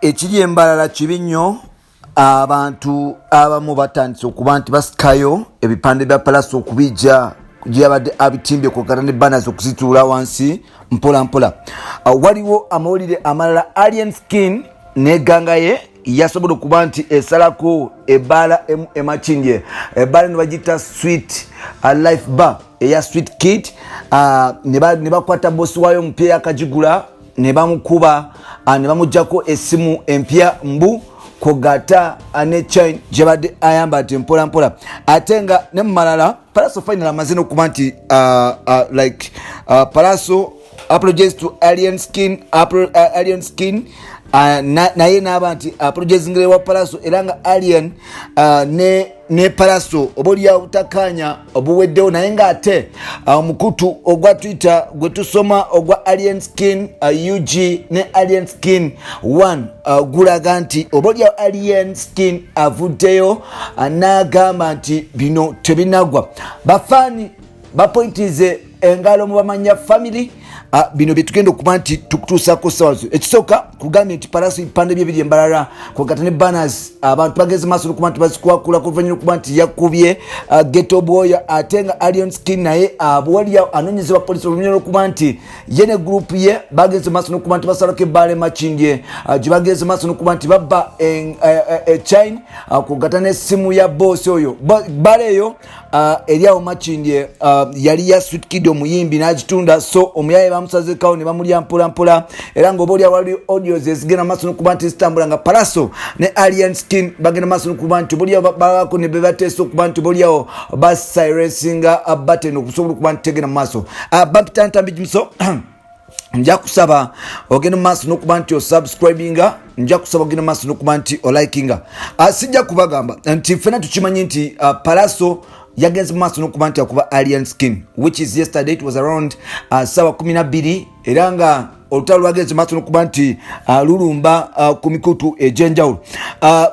Ekiri embalala kibi nnyo abantu abamu batandise okuba nti basikayo ebipande bya Palaso okubijja gyabadde abitimbye kwogera ne banners okuzituula wansi mpola mpola. Waliwo amawulire amalala Allien skin n'egganga ye yasobola okuba nti esalako ebbaala emakindye. Ebbaala eno bagiyita sweet life bar eya sweet kid. Ne bakwata bosi waayo omupya yakagigula ne bamukuba ne bamuggyako essimu empya mbu kogata ne chain gyebadde ayambadde mpola mpola. Ate nga ne mu malala Palaso final amaze n'okuba nti Palaso apologies to Allien skin naye n'aba nti apologizingire wa Palaso era nga Allien ne Palaso obolya butakanya obuweddewo naye nga ate omukutu ogwa Twitter gwe tusoma ogwa Allien skin UG ne Allien skin 1 gulaga nti obolya Allien skin avuddeyo n'agamba nti bino tebinagwa. Bafaani bapointize engalo mu bamanya family bino byetugenda okuba nti tukutuusako ssaawa zo. Ekisooka kugambye nti Palaso ebipande bye biri embalala kwogata ne banners abantu bageze maaso n'okuba nti bazikuwakula kuvannyuma okuba nti yakubye ghetto boy. Ate nga Allien skin naye bwalya anoonyezebwa poliisi oluvannyuma okuba nti ye ne gurupu ye bageze maaso n'okuba nti basalako ebbaala emakindye gye bageze maaso n'okuba nti babba echain kwogata n'essimu ya boosi oyo. Bbaala eyo eri awo makindye yali ya Sweet Kid omuyimbi n'agitunda, so omuyaye bamusazekawo ne bamulya mpola mpola era nga obaolya wali audios ezigenda maaso n'okuba nti zitambula nga Palaso ne Allien skin bagenda maaso n'okuba nti obaolyawo babako ne bebateesa okuba nti obaolyawo basirensinga button okusobola okuba nti tegenda mu maaso. Bampitantambi jimuso nja kusaba ogenda mu maaso n'okuba nti osubscribinga, nja kusaba ogenda mu maaso n'okuba nti olikinga. Sijja kubagamba nti ffena tukimanyi nti Palaso yagenze mu maaso n'okuba nti akuba Allien skin, which is yesterday. It was around ssaawa 12 era nga olutalo lwagenze maaso n'okuba nti lulumba ku mikutu egy'enjawulo.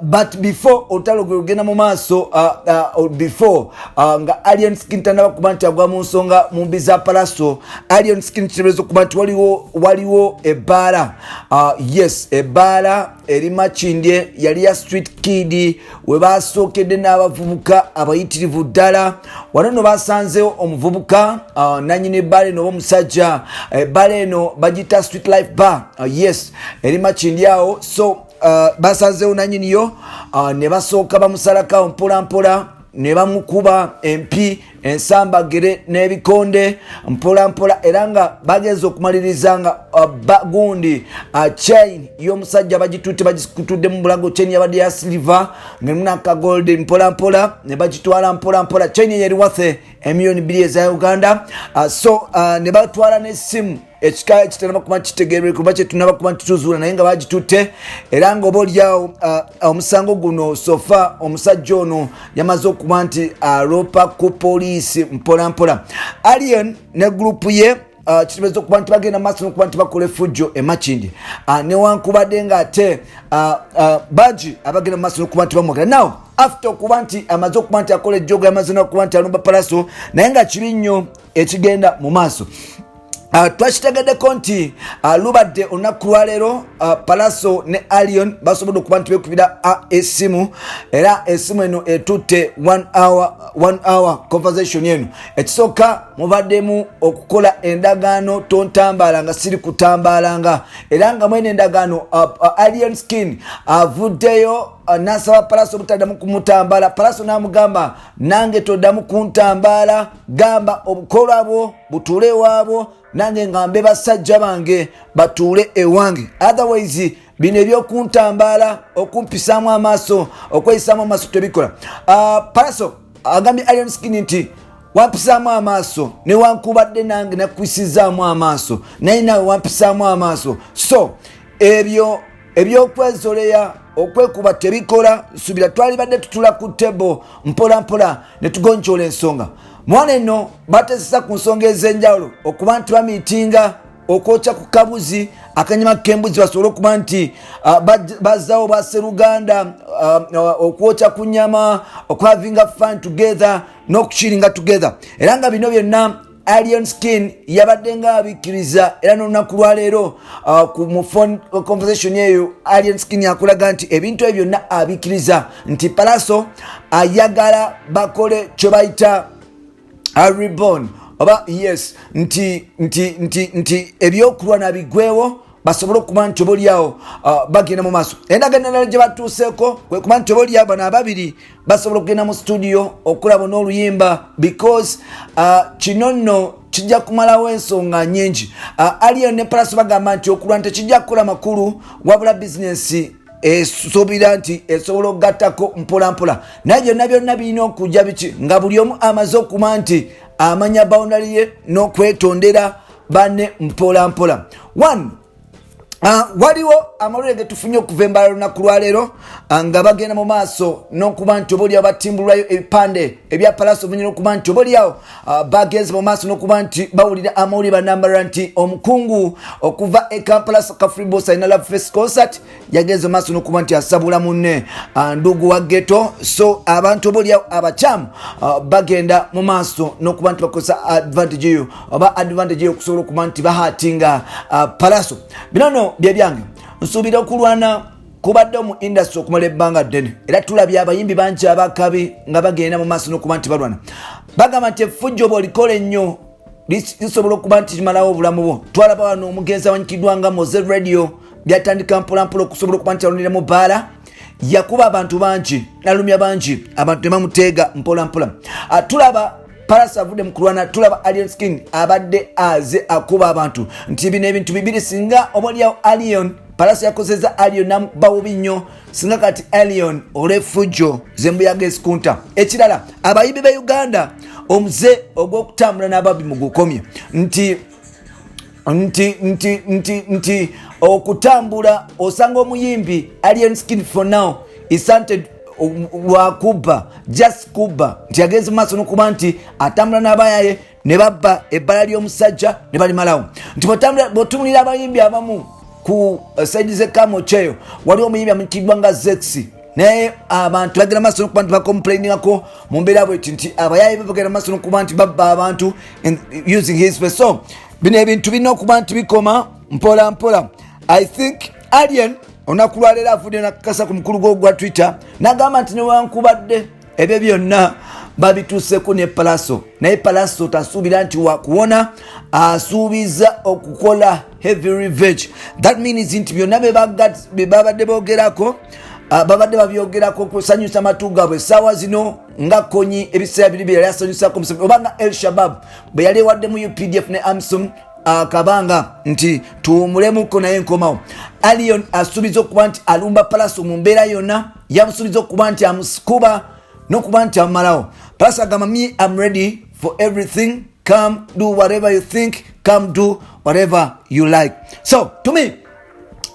But before olutalo lugenda mu maaso before nga Allien skin tandaba kuba nti agwa mu nsonga mu mbi za Palaso, Allien skin kiteebereza okuba nti waliwo ebbaala yes ebbaala eri makindye yali ya Street Kid we basookedde n'abavubuka abayitirivu ddala. Wano no basanzeewo omuvubuka nanyini ebbaala eno oba omusajja. Ebbaala eno bagita Street Life Bar yes eri makindye awo, so basanzeewo nanyiniyo ne basooka bamusalakawo mpola mpola ne bamukuba empi ensambagere n'ebikonde mpola mpola era nga bagenza okumaliriza nga gundi chain y'omusajja bagitutte bagikutudde mu bulago. Chain yabadde ya silver ng'erimu n'aka gold mpola mpola ne bagitwala mpola mpola. Chain yali worth emiliyoni 2 eza Uganda. So ne batwala n'essimu ekika kitanaba kuba kitegeerwe kuba kye tunaba kuba tuzuula naye nga bagitutte era nga obaolyawo omusango guno sofa omusajja ono yamaze okuba nti alopa ku poliisi mpola mpola. Allien ne gurupu ye kitegeeza okuba nti bagenda maaso n'okuba nti bakola effujjo emakindye newankubadde nga ate bangi abagenda maaso n'okuba nti bamwogera. Now after okuba nti amaze okuba nti akola ejjogo yamaze n'okuba nti alumba Palaso naye nga kibi nnyo ekigenda mu maaso. Twakitegeddeko nti lubadde olunaku lwaleero Palaso ne Allien basobodde okuba nti beekubira essimu era essimu eno etutte 1 hour conversation eno. Ekisooka mubaddemu okukola endagaano tontambaala nga siri kutambalanga era nga mwene endagaano Allien skin avuddeyo nasaba Palaso butaddamu kumutambala. Palaso n'amugamba nange toddamu kuntambala, gamba obukola bwo butuule waabwo nange ngambe basajja bange batuule ewange, otherwise bino ebyokuntambala okumpisaamu amaaso okweyisaamu amaaso tebikola. Palaso agambye Allien skin nti wampisaamu amaaso newankubadde nange nakwisizaamu amaaso naye nawe wampisaamu amaaso, so ebyokwezoleya okwekuba tebikola. Subira twali badde tutula ku tebo mpola mpola ne tugonjola ensonga. Mwana eno batesesa ku nsonga ez'enjawulo okuba nti bamiitinga okwokya ku kabuzi akanyama k'embuzi basobole okuba nti bazzaawo basseruganda okwokya ku nyama okuhavinga fun together n'okukiringa together era nga bino byonna Allien skin yabadde nga abikiriza era n'olunaku lwa leero mu phone conversation eyo Allien skin yakulaga nti ebintu ebyo byonna abikiriza nti Pallso ayagala bakole kye bayita reborn oba yes nti ebyokulwana bigwewo basobole okuba nti oboolyawo bagenda mu maaso. Endagaano gye batuuseeko kwe kuba nti oboolyawo bano ababiri basobola okugenda mu studio okulaba n'oluyimba because kino nno kijja kumalawo ensonga nnyingi. Allien ne Pallso bagamba nti okulwana tekijja kukola makulu wabula bizinensi esuubira nti esobola okugattako mpolampola naye byonna birina okujja biki nga buli omu amaze okuba nti amanya boundary ye n'okwetondera banne mpolampola. Waliwo amalwere ge tufunye okuva embala lunaku lwa leero nga bagenda mu maaso n'okuba nti oboolyawo batimbulwayo ebipande ebya Pallso bunyina okuba nti oboolyawo bagenze mu maaso n'okuba nti bawulira amawulire banambala nti omukungu okuva e Kampala Kafribos alina Love Fest concert yagenze mu maaso n'okuba nti asabula munne ndugu wa ghetto. So abantu oboolyawo abakyamu bagenda mu maaso n'okuba nti bakozesa advantage eyo okusobola okuba nti bahatinga Pallso. Bino bye byange nsuubira okulwana kubadde mu industry okumala ebbanga ddene era tulabye abayimbi bangi abakabi nga bagenda mu maaso n'okuba nti balwana bagamba nti effujjo bw'olikola ennyo lisobola okuba nti kimalawo obulamu bwo. Twalaba wano omugenzi awanyikiddwa nga Moze Radio byatandika mpolampola okusobola okuba nti alonera mu bbaala yakuba abantu bangi nalumya bangi abantu ne bamuteega mpolampola. Tulaba Pallso avudde mu kulwana tulaba Allien skin abadde aze akuba abantu nti bino ebintu bibiri singa oboolyawo Allien Pallso yakozeza Allien namubawo nnyo singa kati Allien olw'effujjo zembuyaga esikunta. Ekirala abayimbi be Uganda omuze ogw'okutambula n'ababbi mu gukomye nti okutambula osanga omuyimbi Allien skin for now isanted lwa Kuba just Kuba nti yagenze mu maaso n'okuba nti atambula n'abayaye ne babba ebbala ly'omusajja ne balimalawo nti bw'otumulira abayimbi abamu ku saidi z'Ekamocheyo waliwo omuyimbi amanyikiddwa nga Zexi naye abantu bagenda mu maaso n'okuba nti bakomplainingako mu mbeera bweti nti abayaye bagenda mu maaso n'okuba nti babba abantu using his face. So bino ebintu birina okuba nti bikoma mpola mpola. I think Allien olunaku lwa leero avudde nakakasa ku mukulu gwo gwa Twitter n'agamba nti newankubadde ebyo byonna babituuseeko ne Pallso naye Pallso tasuubira nti wakuwona asuubiza okukola heavy revenge. That means nti byonna bye babadde boogerako babadde babyogerako kusanyusa amatu gaabwe essaawa zino nga konyi ebiseera biri bye yali asanyusako Museveni oba nga El Shabab bwe yali ewaddemu UPDF ne AMISOM akabanga nti tuwumulemuko naye nkomawo. Allien asuubiza okuba nti alumba Pallso mu mbeera yonna yamusuubiza okuba nti amusikuba n'okuba nti amumalawo. Pallso agamba me I'm ready for everything, come do whatever you think, come do whatever you like. So to me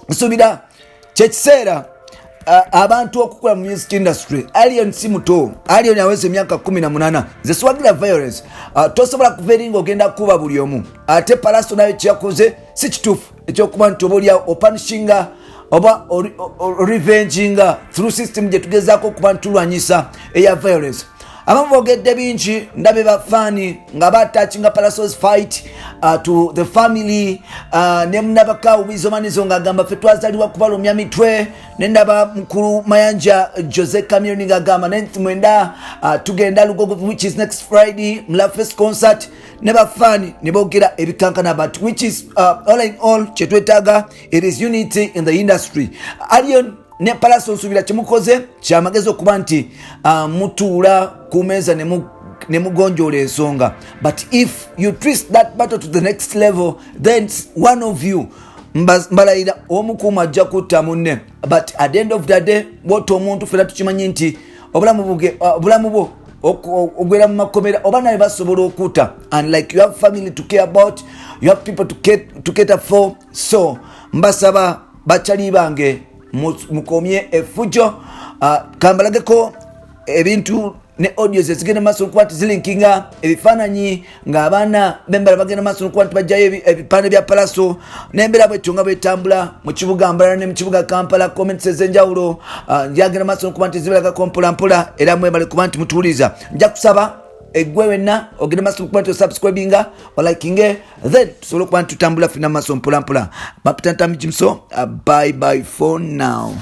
nsuubira kyekiseera abantu okukola mu music industry. Allien si muto, Allien aweze emyaka 18 nze siwagira violence tosobola kuva eri ng'ogenda kuba buli omu ate Pallso naye kyakoze si kituufu ekyokuba nti obaolyawo opanishinga oba revenginga through system gye tugezaako okuba nti tulwanyisa eya violence. Abamu boogedde bingi ndabe bafaani nga batachinga Pallso's fight to the family ne munabakawubizo manizo ng'agamba ffe twazaliwa kubalumya mitwe ne ndaba mukulu Mayanja Jose Chameleone ng'agamba mwenda tugenda Lugogo which is next Friday Love Fest concert ne bafaani ne boogera ebikankana but which is all in all kyetwetaaga it is unity in the industry. Allien ne Pallso nsuubira kyemukoze kyamagezi okuba nti mutuula ku meeza ne mugonjoola ensonga but if you twist that battle to the next level then one of you mbalayira omukuuma ajja kutta munne but at the end of the day bwota omuntu fera tukimanyi nti obulamu bwo ogwera mu makomera oba naye basobola okutta and like you have family to care about, you have people to cater for. So mbasaba bakyali bange mukomye effujjo kambalageko ebintu ne audios ezigenda maaso okuba nti zilinkinga ebifaananyi ng'abaana b'embala bagenda maaso okuba nti bajjayo ebipande bya Pallso n'embeera bwetyo nga bwetambula mu kibuga Mbarara ne mu kibuga Kampala comments ez'enjawulo njagenda maaso okuba nti zibalagako mpolampola era mwebale kuba nti mutuuliza. Nja kusaba eggwe wenna ogende maaso kuba nti osubscribinga olikinge then tusobole okuba nti tutambula fina maaso mpolampola. Bapitantami Jimso, bye bye for now.